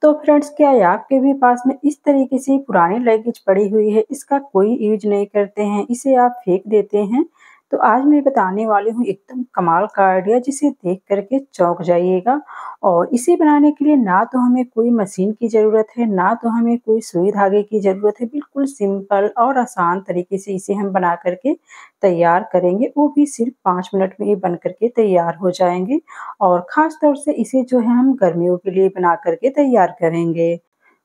तो फ्रेंड्स, क्या है आपके भी पास में इस तरीके से पुरानी लगेज पड़ी हुई है, इसका कोई यूज़ नहीं करते हैं, इसे आप फेंक देते हैं? तो आज मैं बताने वाली हूँ एकदम कमाल का आइडिया, जिसे देख कर के चौंक जाइएगा। और इसे बनाने के लिए ना तो हमें कोई मशीन की ज़रूरत है, ना तो हमें कोई सुई धागे की ज़रूरत है। बिल्कुल सिंपल और आसान तरीके से इसे हम बना कर के तैयार करेंगे, वो भी सिर्फ़ 5 मिनट में ही बन कर के तैयार हो जाएँगे। और ख़ास तौर से इसे जो है हम गर्मियों के लिए बना कर के तैयार करेंगे।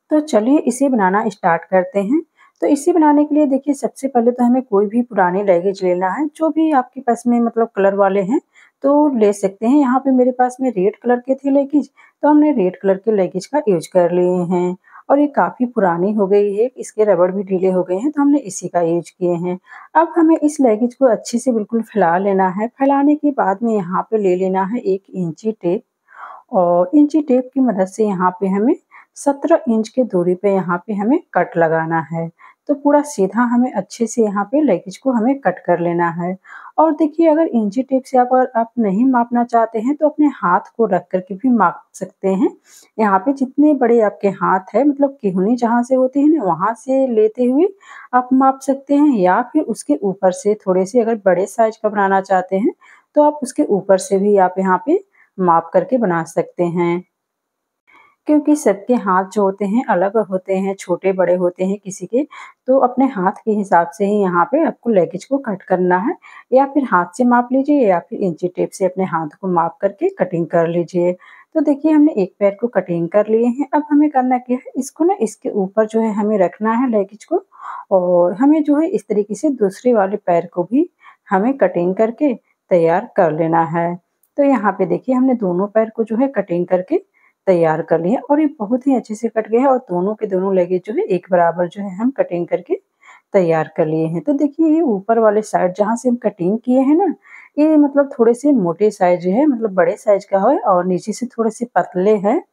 तो चलिए इसे बनाना स्टार्ट करते हैं। तो इसे बनाने के लिए देखिए, सबसे पहले तो हमें कोई भी पुराने लगेज लेना है, जो भी आपके पास में मतलब कलर वाले हैं, तो ले सकते हैं। यहाँ पे मेरे पास में रेड कलर के थे लगेज, तो हमने रेड कलर के लगेज का यूज़ कर लिए हैं। और ये काफ़ी पुरानी हो गई है, इसके रबड़ भी ढीले हो गए हैं, तो हमने इसी का यूज़ किए हैं। अब हमें इस लगेज को अच्छे से बिल्कुल फैला लेना है। फैलाने के बाद में यहाँ पे ले लेना है 1 इंची टेप। और इंची टेप की मदद से यहाँ पे हमें 17 इंच की दूरी पे यहाँ पे हमें कट लगाना है। तो पूरा सीधा हमें अच्छे से यहाँ पे लगेज को हमें कट कर लेना है। और देखिए, अगर इंची टेप से अगर आप नहीं मापना चाहते हैं, तो अपने हाथ को रख कर के भी माप सकते हैं। यहाँ पे जितने बड़े आपके हाथ है, मतलब किहुनी जहाँ से होती है ना, वहाँ से लेते हुए आप माप सकते हैं, या फिर उसके ऊपर से थोड़े से अगर बड़े साइज़ का बनाना चाहते हैं, तो आप उसके ऊपर से भी आप यहाँ पे माप करके बना सकते हैं। क्योंकि सबके हाथ जो होते हैं अलग होते हैं, छोटे-बड़े होते हैं किसी के, तो अपने हाथ के हिसाब से ही यहाँ पे आपको लगेज को कट करना है। या फिर हाथ से माप लीजिए, या फिर इंची टेप से अपने हाथ को माप करके कटिंग कर लीजिए। तो देखिए, हमने एक पैर को कटिंग कर लिए हैं। अब हमें करना क्या है, इसको ना इसके ऊपर जो है हमें रखना है लगेज को। और हमें जो है इस तरीके से दूसरे वाले पैर को भी हमें कटिंग करके तैयार कर लेना है। तो यहाँ पे देखिए, हमने दोनों पैर को जो है कटिंग करके तैयार कर लिए, और ये बहुत ही अच्छे से कट गए हैं। और दोनों के दोनों लगेज जो है एक बराबर जो है हम कटिंग करके तैयार कर लिए हैं। तो देखिए, ये ऊपर वाले साइड जहाँ से हम कटिंग किए हैं ना, ये मतलब थोड़े से मोटे साइज है, मतलब बड़े साइज का है, और नीचे से थोड़े से पतले हैं,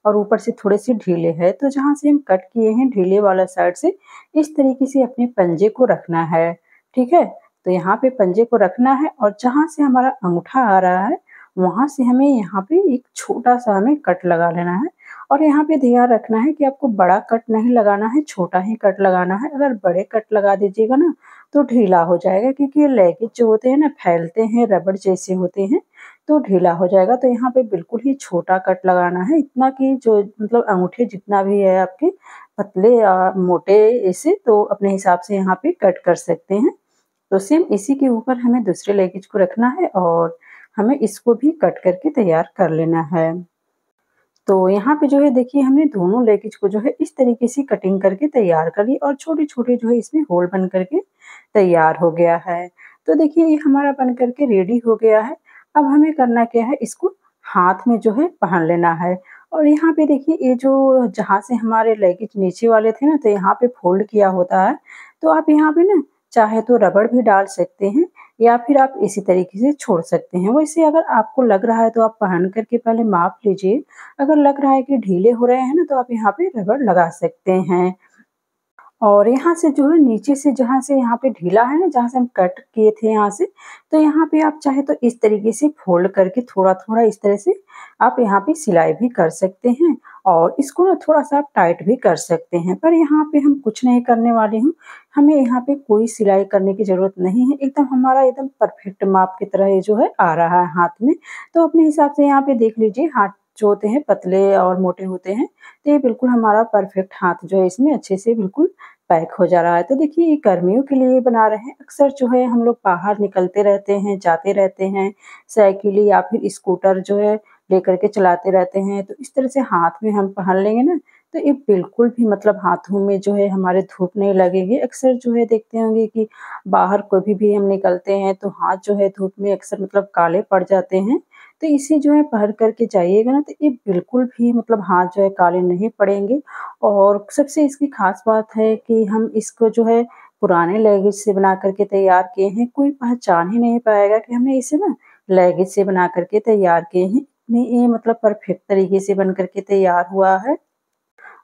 और ऊपर से थोड़े से ढीले हैं। तो जहाँ से हम कट किए हैं ढीले वाला साइड से, इस तरीके से अपने पंजे को रखना है। ठीक है? तो यहाँ पे पंजे को रखना है, और जहाँ से हमारा अंगूठा आ रहा है, वहाँ से हमें यहाँ पे एक छोटा-सा हमें कट लगा लेना है। और यहाँ पे ध्यान रखना है कि आपको बड़ा कट नहीं लगाना है, छोटा ही कट लगाना है। अगर बड़े कट लगा दीजिएगा ना, तो ढीला हो जाएगा, क्योंकि ये लगेज जो होते हैं ना, फैलते हैं, रबड़ जैसे होते हैं, तो ढीला हो जाएगा। तो यहाँ पे बिल्कुल ही छोटा कट लगाना है, इतना कि जो मतलब अंगूठे जितना भी है आपके, पतले या मोटे ऐसे, तो अपने हिसाब से यहाँ पे कट कर सकते हैं। तो सेम इसी के ऊपर हमें दूसरे लगेज को रखना है, और हमें इसको भी कट करके तैयार कर लेना है। तो यहाँ पे जो है देखिए, हमने दोनों लगेज को जो है इस तरीके से कटिंग करके तैयार कर ली, और छोटे-छोटे जो है इसमें होल बन करके तैयार हो गया है। तो देखिए, ये हमारा बन करके रेडी हो गया है। अब हमें करना क्या है, इसको हाथ में जो है पहन लेना है। और यहाँ पे देखिए, ये जो जहाँ से हमारे लगेज नीचे वाले थे ना, तो यहाँ पे फ़ोल्ड किया होता है। तो आप यहाँ पे ना चाहे तो रबड़ भी डाल सकते हैं, या फिर आप इसी तरीके से छोड़ सकते हैं। वैसे अगर आपको लग रहा है, तो आप पहन कर के पहले माप लीजिए। अगर लग रहा है कि ढीले हो रहे हैं ना, तो आप यहाँ पे रबड़ लगा सकते हैं। और यहाँ से जो है नीचे से, जहाँ से यहाँ पे ढीला है ना, जहाँ से हम कट किए थे यहाँ से, तो यहाँ पे आप चाहे तो इस तरीके से फ़ोल्ड करके थोड़ा-थोड़ा इस तरह से आप यहाँ पे सिलाई भी कर सकते हैं, और इसको ना थोड़ा-सा आप टाइट भी कर सकते हैं। पर यहाँ पे हम कुछ नहीं करने वाले हूँ, हमें यहाँ पे कोई सिलाई करने की ज़रूरत नहीं है। एकदम हमारा एकदम परफेक्ट माप की तरह ये जो है आ रहा है हाथ में। तो अपने हिसाब से यहाँ पे देख लीजिए, हाथ जो होते हैं पतले और मोटे होते हैं, तो ये बिल्कुल हमारा परफेक्ट हाथ जो है इसमें अच्छे से बिल्कुल पैक हो जा रहा है। तो देखिए, ये गर्मियों के लिए बना रहे हैं। अक्सर जो है हम लोग बाहर निकलते रहते हैं, जाते रहते हैं, साइकिल या फिर स्कूटर जो है लेकर के चलाते रहते हैं। तो इस तरह से हाथ में हम पहन लेंगे ना, तो ये बिल्कुल भी मतलब हाथों में जो है हमारे धूप नहीं लगेगी। अक्सर जो है देखते होंगे कि बाहर कभी भी हम निकलते हैं, तो हाथ जो है धूप में अक्सर मतलब काले पड़ जाते हैं। तो इसे जो है पहन कर के जाइएगा ना, तो ये बिल्कुल भी मतलब हाथ जो है काले नहीं पड़ेंगे। और सबसे इसकी ख़ास बात है कि हम इसको जो है पुराने लगेज से बना कर के तैयार किए हैं। कोई पहचान ही नहीं पाएगा कि हमने इसे ना लगेज से बना कर के तैयार किए हैं। इतनी ये मतलब परफेक्ट तरीके से बन कर के तैयार हुआ है।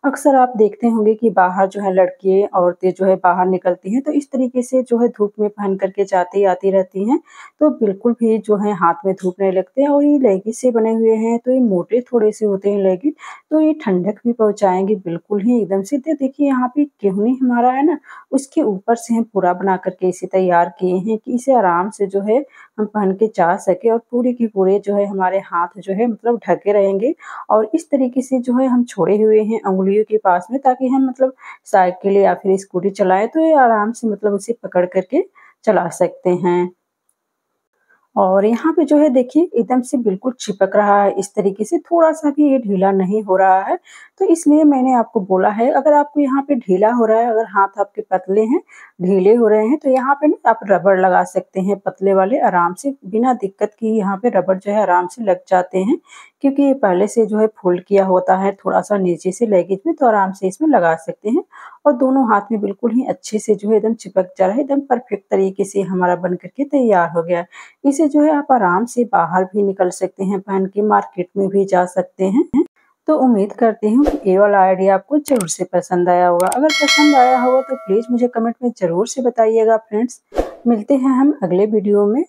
अक्सर आप देखते होंगे कि बाहर जो है लड़कियाँ, औरतें जो है बाहर निकलती हैं, तो इस तरीके से जो है धूप में पहन कर के जाती आती रहती हैं, तो बिल्कुल भी जो है हाथ में धूप नहीं लगते हैं। और ये लेगिंग से बने हुए हैं, तो ये मोटे थोड़े-से होते हैं लेगिंग, तो ये ठंडक भी पहुँचाएँगे बिल्कुल ही एकदम से। तो देखिए यहाँ पे गेहूँ हमारा है ना, उसके ऊपर से हम पूरा बना कर के इसे तैयार किए हैं कि इसे आराम से जो है हम पहन के जा सकें, और पूरे के पूरे जो है हमारे हाथ जो है मतलब ढके रहेंगे। और इस तरीके से जो है हम छोड़े हुए हैं उँगलियों के पास में, ताकि हम मतलब साइकिल या फिर स्कूटी चलाएँ तो ये आराम से मतलब उसे पकड़ कर के चला सकते हैं। और यहाँ पे जो है देखिए एकदम से बिल्कुल चिपक रहा है इस तरीके से, थोड़ा-सा भी ये ढीला नहीं हो रहा है। तो इसलिए मैंने आपको बोला है, अगर आपको यहाँ पे ढीला हो रहा है, अगर हाथ आपके पतले हैं, ढीले हो रहे हैं, तो यहाँ पे ना आप रबड़ लगा सकते हैं पतले वाले, आराम से बिना दिक्कत की यहाँ पे रबड़ जो है आराम से लग जाते हैं। क्योंकि ये पहले से जो है फ़ोल्ड किया होता है थोड़ा-सा नीचे से लेगिंग में, तो आराम से इसमें लगा सकते हैं। और दोनों हाथ में बिल्कुल ही अच्छे से जो है एकदम चिपक जा रहा है, एकदम परफेक्ट तरीके से हमारा बन कर के तैयार हो गया है। इसे जो है आप आराम से बाहर भी निकल सकते हैं पहन के, मार्केट में भी जा सकते हैं। तो उम्मीद करती हूँ कि ये वाला आइडिया आपको ज़रूर से पसंद आया होगा। अगर पसंद आया होगा तो प्लीज़ मुझे कमेंट में ज़रूर से बताइएगा फ्रेंड्स। मिलते हैं हम अगले वीडियो में।